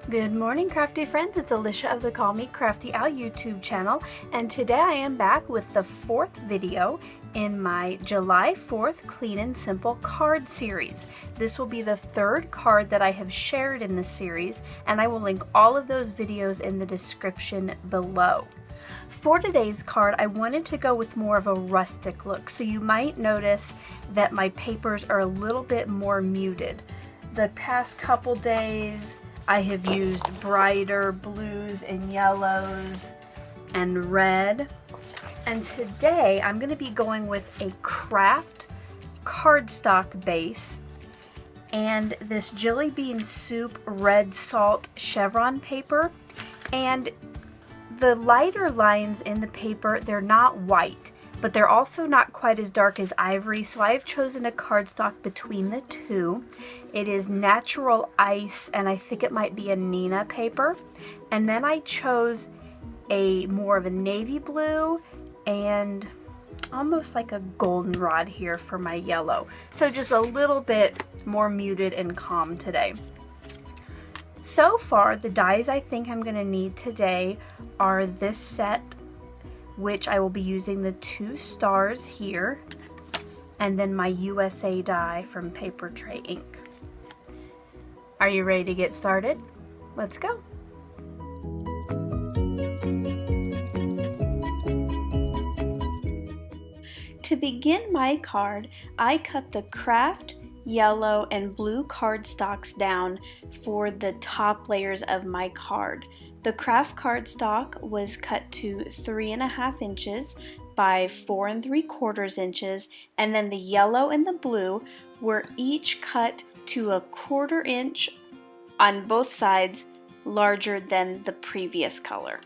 Good morning, crafty friends. It's Alicia of the Call Me Crafty Al YouTube channel, and today I am back with the fourth video in my July 4th Clean and Simple card series. This will be the third card that I have shared in this series, and I will link all of those videos in the description below. For today's card, I wanted to go with more of a rustic look, so you might notice that my papers are a little bit more muted. The past couple days, I have used brighter blues and yellows and red. And today I'm going to be going with a craft cardstock base and this Jillibean Soup red salt chevron paper. And the lighter lines in the paper, they're not white, but they're also not quite as dark as ivory, so I've chosen a cardstock between the two. It is natural ice, and I think it might be a Neenah paper. And then I chose a more of a navy blue and almost like a goldenrod here for my yellow. So just a little bit more muted and calm today. So far, the dies I think I'm going to need today are this set, which I will be using the 2 stars here, and then my USA die from Paper Tray Ink. Are you ready to get started? Let's go. To begin my card, I cut the craft, yellow, and blue cardstocks down for the top layers of my card. The craft cardstock was cut to 3.5 inches by 4 3/4 inches, and then the yellow and the blue were each cut to 1/4 inch on both sides, larger than the previous color.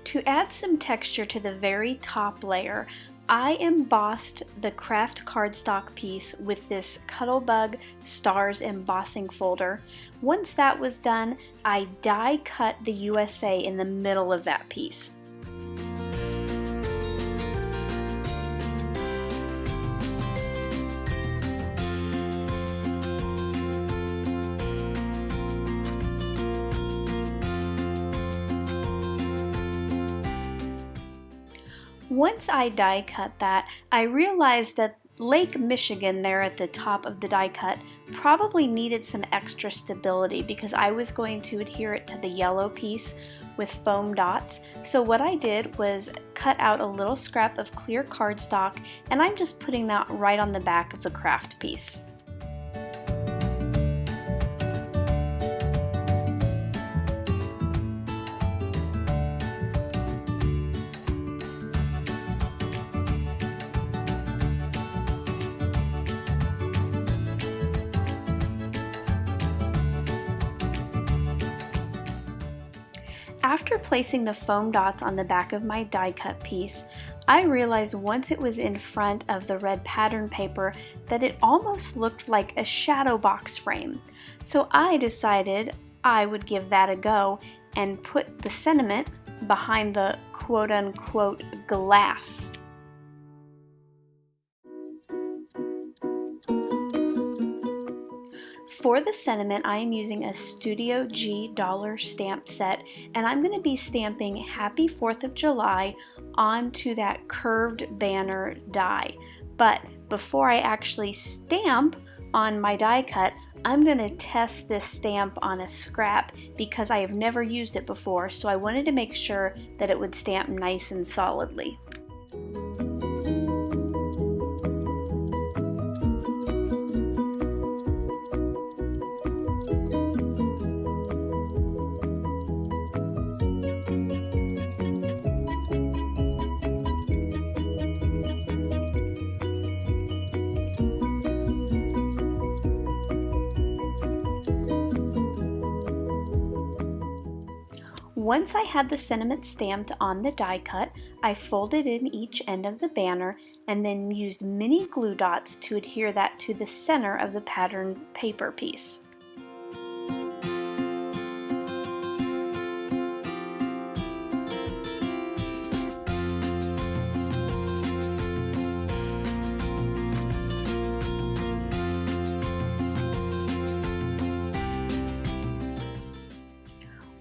To add some texture to the very top layer, I embossed the craft cardstock piece with this Cuttlebug Stars embossing folder. Once that was done, I die cut the USA in the middle of that piece. Once I die cut that, I realized that Lake Michigan there at the top of the die cut probably needed some extra stability because I was going to adhere it to the yellow piece with foam dots. So what I did was cut out a little scrap of clear cardstock, and I'm just putting that right on the back of the craft piece. After placing the foam dots on the back of my die cut piece, I realized once it was in front of the red pattern paper that it almost looked like a shadow box frame. So I decided I would give that a go and put the sentiment behind the quote-unquote glass. For the sentiment, I am using a Studio G dollar stamp set, and I'm going to be stamping Happy 4th of July onto that curved banner die. But before I actually stamp on my die cut, I'm going to test this stamp on a scrap because I have never used it before, so I wanted to make sure that it would stamp nice and solidly. Once I had the sentiment stamped on the die cut, I folded in each end of the banner and then used mini glue dots to adhere that to the center of the pattern paper piece.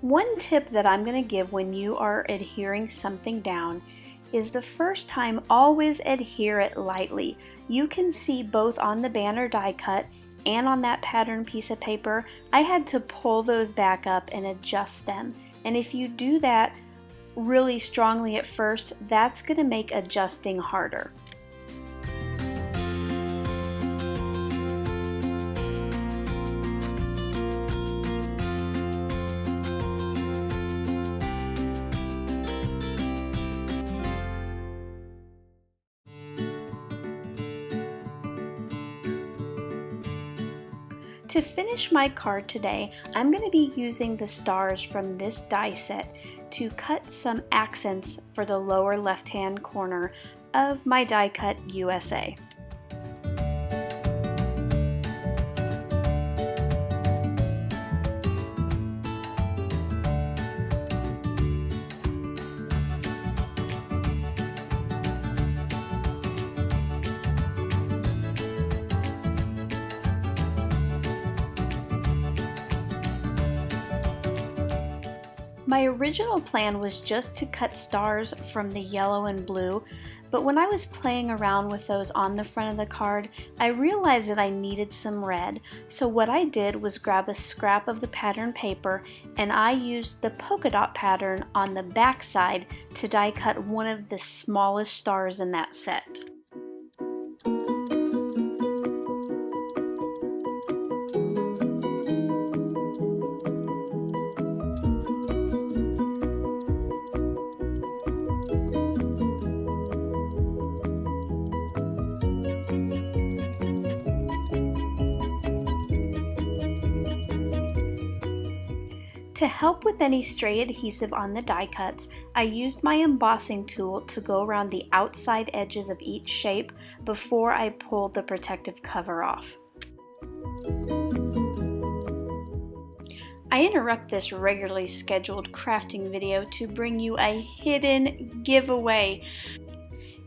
One tip that I'm going to give when you are adhering something down is the first time always adhere it lightly. You can see both on the banner die cut and on that pattern piece of paper, I had to pull those back up and adjust them. And if you do that really strongly at first, that's going to make adjusting harder. To finish my card today, I'm going to be using the stars from this die set to cut some accents for the lower left-hand corner of my die cut USA. My original plan was just to cut stars from the yellow and blue, but when I was playing around with those on the front of the card, I realized that I needed some red. So what I did was grab a scrap of the pattern paper and I used the polka dot pattern on the back side to die cut one of the smallest stars in that set. To help with any stray adhesive on the die cuts, I used my embossing tool to go around the outside edges of each shape before I pulled the protective cover off. I interrupt this regularly scheduled crafting video to bring you a hidden giveaway.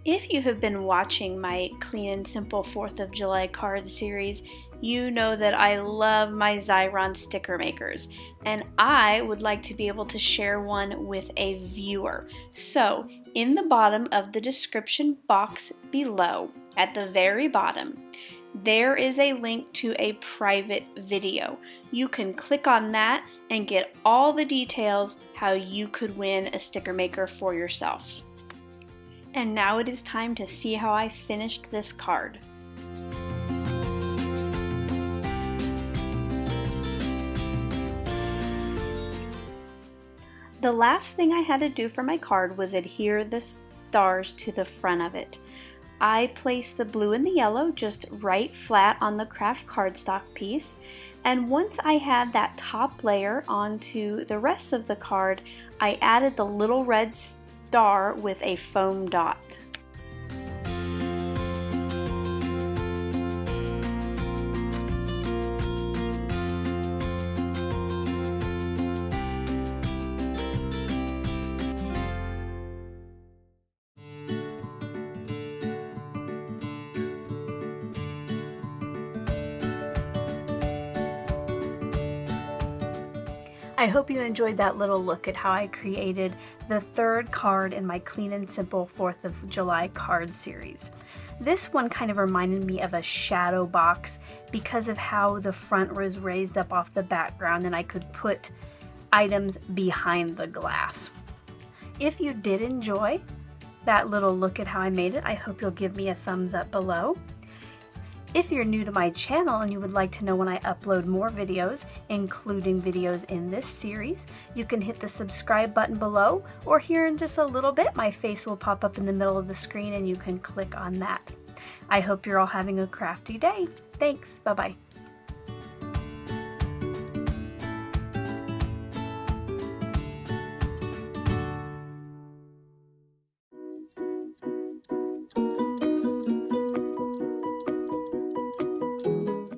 If you have been watching my Clean and Simple 4th of July card series, you know that I love my Xyron sticker makers, and I would like to be able to share one with a viewer. So, in the bottom of the description box below, at the very bottom, there is a link to a private video. You can click on that and get all the details how you could win a sticker maker for yourself. And now it is time to see how I finished this card. The last thing I had to do for my card was adhere the stars to the front of it. I placed the blue and the yellow just right flat on the craft cardstock piece, and once I had that top layer onto the rest of the card, I added the little red star with a foam dot. I hope you enjoyed that little look at how I created the third card in my Clean and Simple 4th of July card series. This one kind of reminded me of a shadow box because of how the front was raised up off the background and I could put items behind the glass. If you did enjoy that little look at how I made it, I hope you'll give me a thumbs up below. If you're new to my channel and you would like to know when I upload more videos, including videos in this series, you can hit the subscribe button below, or here in just a little bit, my face will pop up in the middle of the screen and you can click on that. I hope you're all having a crafty day. Thanks. Bye-bye.